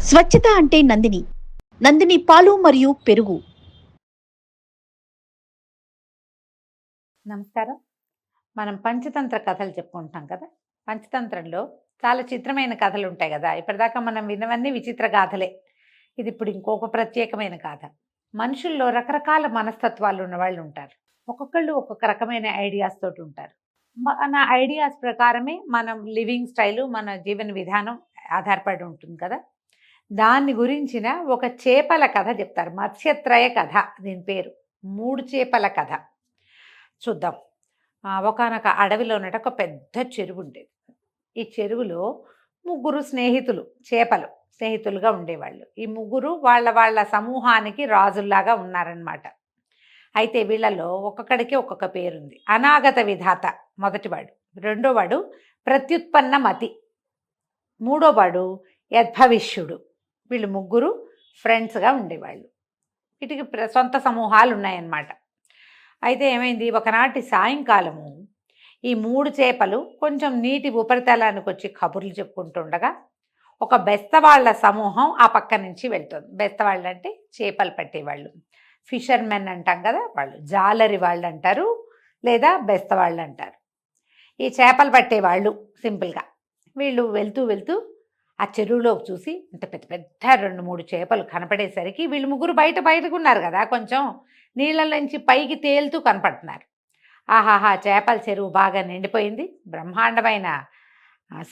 స్వచ్ఛత అంటే నందిని. నందిని పాలు మరియు పెరుగు. నమస్కారం. మనం పంచతంత్ర కథలు చెప్పుకుంటాం కదా! పంచతంత్రంలో చాలా చిత్రమైన కథలుంటాయి గదా! ఇప్పటిదాకా మనం విన్నవన్నీ విచిత్ర గాథలే. ఇదిప్పుడు ఇంకొక ప్రత్యేకమైన గాథ. మనుషుల్లో రకరకాల మనస్తత్వాలు ఉన్నవాళ్ళుంటారు. ఒక్కొక్కళ్ళు ఒక్కొక్క రకమైన ఐడియాస్ తోటుంటారు. మన ఐడియాస్ ప్రకారమే మనం లివింగ్ స్టైలు, మన జీవన విధానం ఆధారపడి ఉంటుంది కదా! దాన్ని గురించిన ఒక చేపల కథ చెప్తారు. మత్స్యత్రయ కథ దీని పేరు. 3 చేపల కథ. చూద్దాం. ఒకానొక అడవిలోనట ఒక పెద్ద చెరువు ఉండేది. ఈ చెరువులో ముగ్గురు స్నేహితులు, చేపలు స్నేహితులుగా ఉండేవాళ్ళు. ఈ ముగ్గురు వాళ్ళ వాళ్ళ సమూహానికి రాజుల్లాగా ఉన్నారనమాట. అయితే వీళ్ళలో ఒక్కొక్కడికి ఒక్కొక్క పేరుంది. అనాగత విధాత మొదటివాడు, రెండోవాడు ప్రత్యుత్పన్న మతి, మూడోవాడు యద్భవిష్యుడు. వీళ్ళు ముగ్గురు ఫ్రెండ్స్గా ఉండేవాళ్ళు. వీటికి సొంత సమూహాలు ఉన్నాయన్నమాట. అయితే ఏమైంది, ఒకనాటి సాయంకాలము ఈ 3 చేపలు కొంచెం నీటి ఉపరితలానికి వచ్చి కబుర్లు చెప్పుకుంటుండగా ఒక బెస్తవాళ్ల సమూహం ఆ పక్క నుంచి వెళ్తుంది. బెస్తవాళ్ళు అంటే చేపలు పట్టేవాళ్ళు, ఫిషర్మెన్ అంటాం కదా, వాళ్ళు జాలరి వాళ్ళు అంటారు, లేదా బెస్తవాళ్ళు అంటారు. ఈ చేపలు పట్టేవాళ్ళు సింపుల్గా. వీళ్ళు వెళ్తూ వెళ్తూ ఆ చెరువులోకి చూసి ఇంత పెద్ద పెద్ద 2-3 చేపలు కనపడేసరికి వీళ్ళు ముగ్గురు బయటకు ఉన్నారు కదా, కొంచెం నీళ్ళ నుంచి పైకి తేలుతూ కనపడుతున్నారు. ఆహాహా, చేపల చెరువు బాగా నిండిపోయింది, బ్రహ్మాండమైన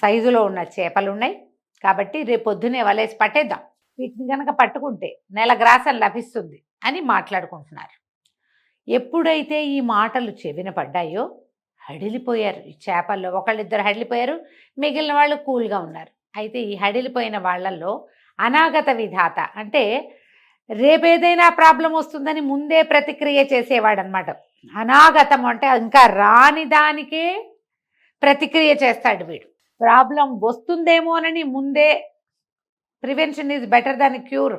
సైజులో ఉన్న చేపలు ఉన్నాయి, కాబట్టి రేపు పొద్దునే వలేసి పట్టేద్దాం, వీటిని కనుక పట్టుకుంటే నెల గ్రాసం లభిస్తుంది అని మాట్లాడుకుంటున్నారు. ఎప్పుడైతే ఈ మాటలు చెవిన పడ్డాయో హడిలిపోయారు. ఈ చేపల్లో ఒకళ్ళిద్దరు హడిలిపోయారు, మిగిలిన వాళ్ళు కూల్గా ఉన్నారు. అయితే ఈ హడిలిపోయిన వాళ్ళల్లో అనాగత విధాత అంటే రేపేదైనా ప్రాబ్లం వస్తుందని ముందే ప్రతిక్రియ చేసేవాడనమాట. అనాగతం అంటే ఇంకా రాని దానికే ప్రతిక్రియ చేస్తాడు వీడు. ప్రాబ్లం వస్తుందేమోనని ముందే, prevention is better than cure,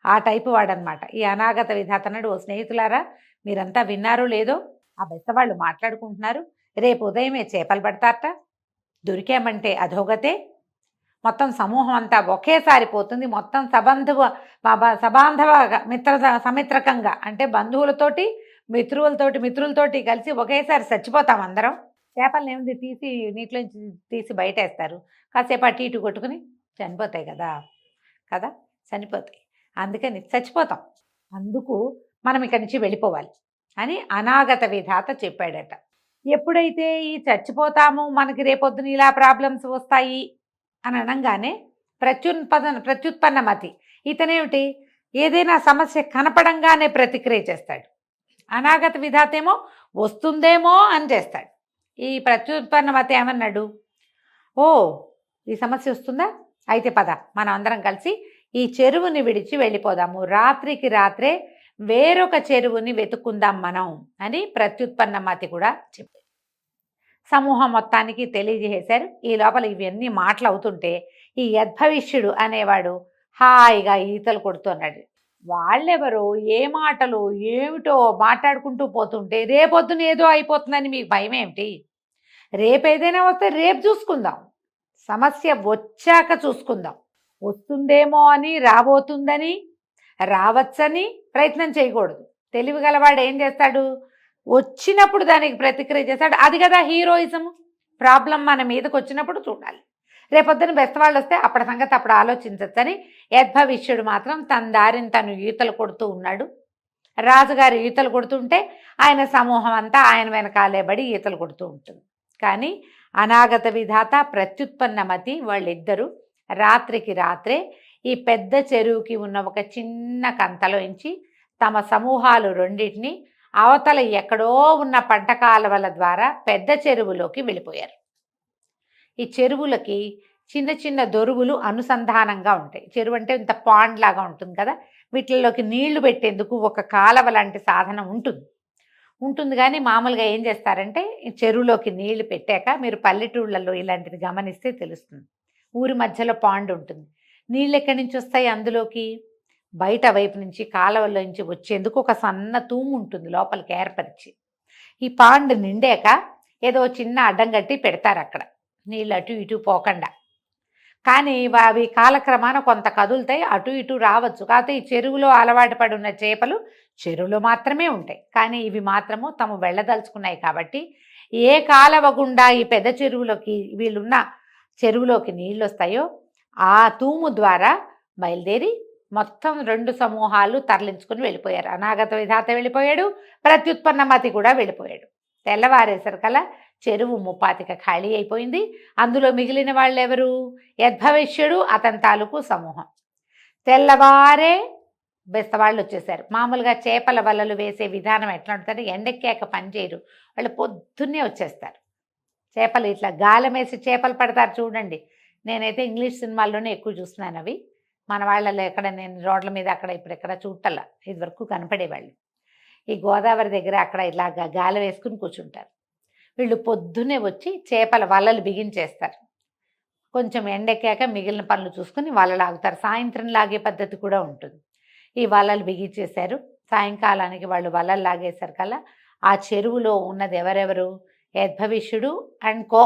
ఆ టైపు వాడనమాట ఈ అనాగత విధాత. అన్నాడు, ఓ స్నేహితులారా, మీరంతా విన్నారో లేదో, ఆ బెస్తవాళ్ళు మాట్లాడుకుంటున్నారు, రేపు ఉదయమే చేపలు పడతారట, దొరికామంటే అధోగతే, మొత్తం సమూహం అంతా ఒకేసారి పోతుంది, మొత్తం సబాంధవ సమిత్రకంగా అంటే బంధువులతోటి మిత్రులతోటి కలిసి ఒకేసారి చచ్చిపోతాం అందరం. చేపలను ఏమిటి తీసి నీటిలోంచి తీసి బయటేస్తారు, కాసేపు అటు ఇటు కొట్టుకుని చనిపోతాయి కదా చనిపోతాయి, అందుకని చచ్చిపోతాం, అందుకు మనం ఇక్కడి నుంచి వెళ్ళిపోవాలి అని అనాగత విధాత చెప్పాడట. ఎప్పుడైతే ఈ చచ్చిపోతాము, మనకి రేపొద్దున ఇలా ప్రాబ్లమ్స్ వస్తాయి అని అనగానే ప్రత్యుత్పన్న మతి, ఇతనేమిటి, ఏదైనా సమస్య కనపడంగానే ప్రతిక్రియ చేస్తాడు. అనాగత విధాతేమో వస్తుందేమో అని చేస్తాడు. ఈ ప్రత్యుత్పన్న మతి ఏమన్నాడు, ఓ ఈ సమస్య వస్తుందా, అయితే పద మనం అందరం కలిసి ఈ చెరువుని విడిచి వెళ్ళిపోదాము, రాత్రికి రాత్రే వేరొక చెరువుని వెతుక్కుందాం మనం అని ప్రత్యుత్పన్న మతి కూడా చెప్పారు. సమూహం మొత్తానికి తెలియజేశారు. ఈ లోపల ఇవన్నీ మాటలు అవుతుంటే ఈ యద్భవిష్యుడు అనేవాడు హాయిగా ఈతలు కొడుతున్నాడు. వాళ్ళెవరో ఏ మాటలు ఏమిటో మాట్లాడుకుంటూ పోతుంటే రేపొద్దున ఏదో అయిపోతుందని మీకు భయం ఏమిటి, రేపు ఏదైనా వస్తే రేపు చూసుకుందాం, సమస్య వచ్చాక చూసుకుందాం, వస్తుందేమో అని రాబోతుందని రావచ్చని ప్రయత్నం చేయకూడదు. తెలివిగలవాడు ఏం చేస్తాడు, వచ్చినప్పుడు దానికి ప్రతిక్రియ చేస్తాడు. అది కదా హీరోయిజం. ప్రాబ్లం మన మీదకి వచ్చినప్పుడు చూడాలి, రేపొద్దున బెస్తవాళ్ళు వస్తే అప్పటి సంగతి అప్పుడు ఆలోచించచ్చని యద్భవిష్యుడు మాత్రం తన దారిని తను ఈతలు కొడుతూ ఉన్నాడు. రాజుగారు ఈతలు కొడుతుంటే ఆయన సమూహం అంతా ఆయన వెనకాలే బడి ఈతలు కొడుతూ ఉంటుంది. కానీ అనాగత విధాత ప్రత్యుత్పన్న మతి వాళ్ళిద్దరూ రాత్రికి రాత్రే ఈ పెద్ద చెరువుకి ఉన్న ఒక చిన్న కంతలోంచి తమ సమూహాలు రెండింటిని అవతల ఎక్కడో ఉన్న పంట కాలువల ద్వారా పెద్ద చెరువులోకి వెళ్ళిపోయారు. ఈ చెరువులకి చిన్న చిన్న దొరువులు అనుసంధానంగా ఉంటాయి. చెరువు అంటే ఇంత పాండ్ లాగా ఉంటుంది కదా, వీటిల్లోకి నీళ్లు పెట్టేందుకు ఒక కాలవ లాంటి సాధనం ఉంటుంది కానీ మామూలుగా ఏం చేస్తారంటే ఈ చెరువులోకి నీళ్లు పెట్టాక, మీరు పల్లెటూళ్ళల్లో ఇలాంటిది గమనిస్తే తెలుస్తుంది, ఊరి మధ్యలో పాండ్ ఉంటుంది, నీళ్ళు ఎక్కడి నుంచి వస్తాయి అందులోకి, బయట వైపు నుంచి కాలువలో నుంచి వచ్చేందుకు ఒక సన్న తూము ఉంటుంది లోపలికి ఏర్పరిచి. ఈ పాండ్ నిండాక ఏదో చిన్న అడ్డం కట్టి పెడతారు అక్కడ, నీళ్ళు అటు ఇటు పోకుండా. కానీ అవి కాలక్రమాన కొంత కదులుతాయి, అటు ఇటు రావచ్చు. కాకపోతే ఈ చెరువులో అలవాటు పడి ఉన్న చేపలు చెరువులో మాత్రమే ఉంటాయి. కానీ ఇవి మాత్రము తాము వెళ్ళదలుచుకున్నాయి కాబట్టి ఏ కాలవ గుండా ఈ పెద్ద చెరువులోకి వీళ్ళున్న చెరువులోకి నీళ్ళు వస్తాయో ఆ తూము ద్వారా బయలుదేరి మొత్తం 2 సమూహాలు తరలించుకుని వెళ్ళిపోయారు. అనాగత విధాత వెళ్ళిపోయాడు, ప్రత్యుత్పన్నమతి కూడా వెళ్ళిపోయాడు. తెల్లవారేసరికల్లా చెరువు ముప్పాతిక ఖాళీ అయిపోయింది. అందులో మిగిలిన వాళ్ళు ఎవరు? యద్భవిష్యుడు, అతని తాలూకు సమూహం. తెల్లవారే బెస్తవాళ్ళు వచ్చేసారు. మామూలుగా చేపల వలలు వేసే విధానం ఎట్లా ఉంటుందంటే ఎండెక్కాక పని చేయరు, వాళ్ళు పొద్దున్నే వచ్చేస్తారు. చేపలు ఇట్లా గాలం వేసి చేపలు పడతారు చూడండి. నేనైతే ఇంగ్లీష్ సినిమాల్లోనే ఎక్కువ చూస్తున్నాను అవి. మన వాళ్ళలో ఎక్కడ నేను రోడ్ల మీద అక్కడ ఇప్పుడు ఎక్కడ చూడటల్లా, ఇది వరకు కనపడేవాళ్ళు. ఈ గోదావరి దగ్గర అక్కడ ఇలాగా గాలి వేసుకుని కూర్చుంటారు. వీళ్ళు పొద్దున్నే వచ్చి చేపల వలలు బిగించేస్తారు. కొంచెం ఎండెక్కాక మిగిలిన పనులు చూసుకుని వలలు లాగుతారు. సాయంత్రం లాగే పద్ధతి కూడా ఉంటుంది. ఈ వలలు బిగించేశారు. సాయంకాలానికి వాళ్ళు వలలు లాగేసరికల్లా ఆ చెరువులో ఉన్నది ఎవరెవరు? యద్భవిష్యుడు అండ్ కో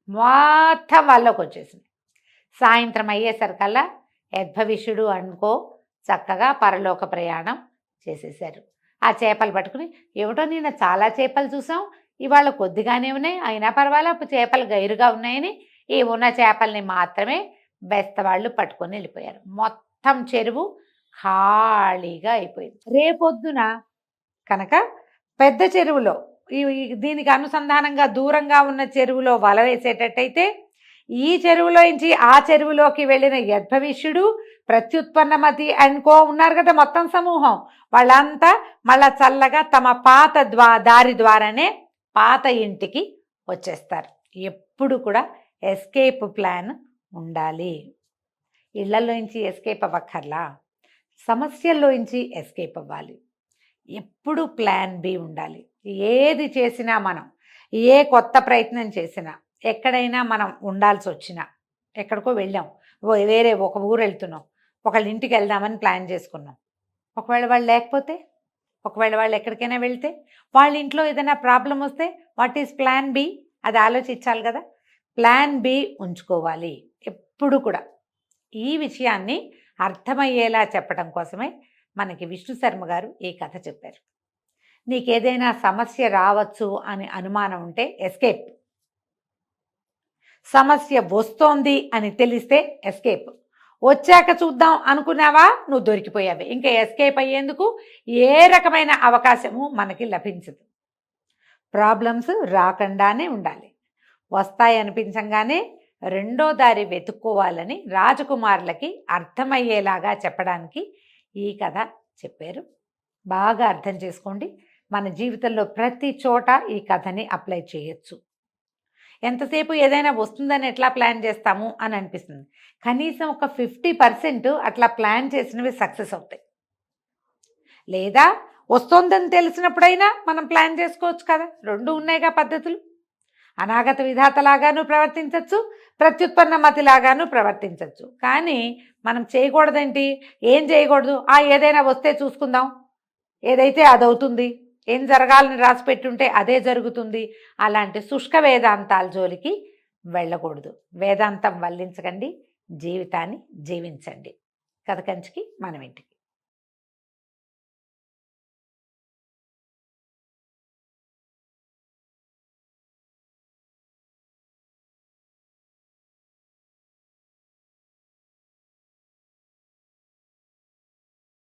మొత్తం వాళ్ళకి వచ్చేసింది. సాయంత్రం అయ్యేసరికల్లా యద్భవిష్యుడు అనుకో చక్కగా పరలోక ప్రయాణం చేసేసారు. ఆ చేపలు పట్టుకుని, ఏమిటో నిన్న చాలా చేపలు చూసాం, ఇవాళ కొద్దిగానే ఉన్నాయి, అయినా పర్వాలేదు చేపలు గైరుగా ఉన్నాయని ఈ ఉన్న చేపల్ని మాత్రమే బెస్తవాళ్ళు పట్టుకొని వెళ్ళిపోయారు. మొత్తం చెరువు ఖాళీగా అయిపోయింది. రేపొద్దున కనుక పెద్ద చెరువులో దీనికి అనుసంధానంగా దూరంగా ఉన్న చెరువులో వల వేసేటట్టయితే ఈ చెరువులో నుంచి ఆ చెరువులోకి వెళ్ళిన యద్భవిష్యుడు, ప్రత్యుత్పన్నమతి అనుకో ఉన్నారు కదా మొత్తం సమూహం, వాళ్ళంతా మళ్ళా చల్లగా తమ పాత దారి ద్వారానే పాత ఇంటికి వచ్చేస్తారు. ఎప్పుడు కూడా ఎస్కేప్ ప్లాన్ ఉండాలి. ఇళ్లలోంచి ఎస్కేప్ అవ్వక్కర్లా, సమస్యల్లోంచి ఎస్కేప్ అవ్వాలి. ఎప్పుడు ప్లాన్ బి ఉండాలి. ఏది చేసినా మనం, ఏ కొత్త ప్రయత్నం చేసినా, ఎక్కడైనా మనం ఉండాల్సి వచ్చినా, ఎక్కడికో వెళ్ళాం, వేరే ఒక ఊరు వెళ్తున్నాం, ఒకళ్ళ ఇంటికి వెళ్దామని ప్లాన్ చేసుకున్నాం. ఒకవేళ వాళ్ళు లేకపోతే, ఒకవేళ వాళ్ళు ఎక్కడికైనా వెళ్తే, వాళ్ళ ఇంట్లో ఏదైనా ప్రాబ్లం వస్తే వాట్ ఈజ్ ప్లాన్ బి? అది ఆలోచించాలి కదా. ప్లాన్ బి ఉంచుకోవాలి ఎప్పుడు కూడా. ఈ విషయాన్ని అర్థమయ్యేలా చెప్పడం కోసమే మనకి విష్ణు శర్మ గారు ఈ కథ చెప్పారు. నీకేదైనా సమస్య రావచ్చు అని అనుమానం ఉంటే ఎస్కేప్. సమస్య వస్తోంది అని తెలిస్తే ఎస్కేప్. వచ్చాక చూద్దాం అనుకున్నావా, నువ్వు దొరికిపోయావే. ఇంకా ఎస్కేప్ అయ్యేందుకు ఏ రకమైన అవకాశము మనకి లభించదు. ప్రాబ్లమ్స్ రాకుండానే ఉండాలి. వస్తాయి అనిపించంగానే రెండో దారి వెతుక్కోవాలని రాజకుమారులకి అర్థమయ్యేలాగా చెప్పడానికి ఈ కథ చెప్పారు. బాగా అర్థం చేసుకోండి. మన జీవితంలో ప్రతి చోట ఈ కథని అప్లై చేయొచ్చు. ఎంతసేపు ఏదైనా వస్తుందని ఎట్లా ప్లాన్ చేస్తాము అని అనిపిస్తుంది. కనీసం ఒక 50% అట్లా ప్లాన్ చేసినవి సక్సెస్ అవుతాయి. లేదా వస్తుందని తెలిసినప్పుడైనా మనం ప్లాన్ చేసుకోవచ్చు కదా. 2 ఉన్నాయిగా పద్ధతులు. అనాగత విధాతలాగాను ప్రవర్తించవచ్చు, ప్రత్యుత్పన్నమతిలాగాను ప్రవర్తించవచ్చు. కానీ మనం చేయకూడదేంటి? ఏం చేయకూడదు? ఏదైనా వస్తే చూసుకుందాం, ఏదైతే అదవుతుంది, ఏం జరగాలని రాసిపెట్టుంటే అదే జరుగుతుంది, అలాంటి శుష్క వేదాంతాల జోలికి వెళ్ళకూడదు. వేదాంతం వల్లించకండి, జీవితాన్ని జీవించండి. కథ కంచికి మనం ఇంటికి.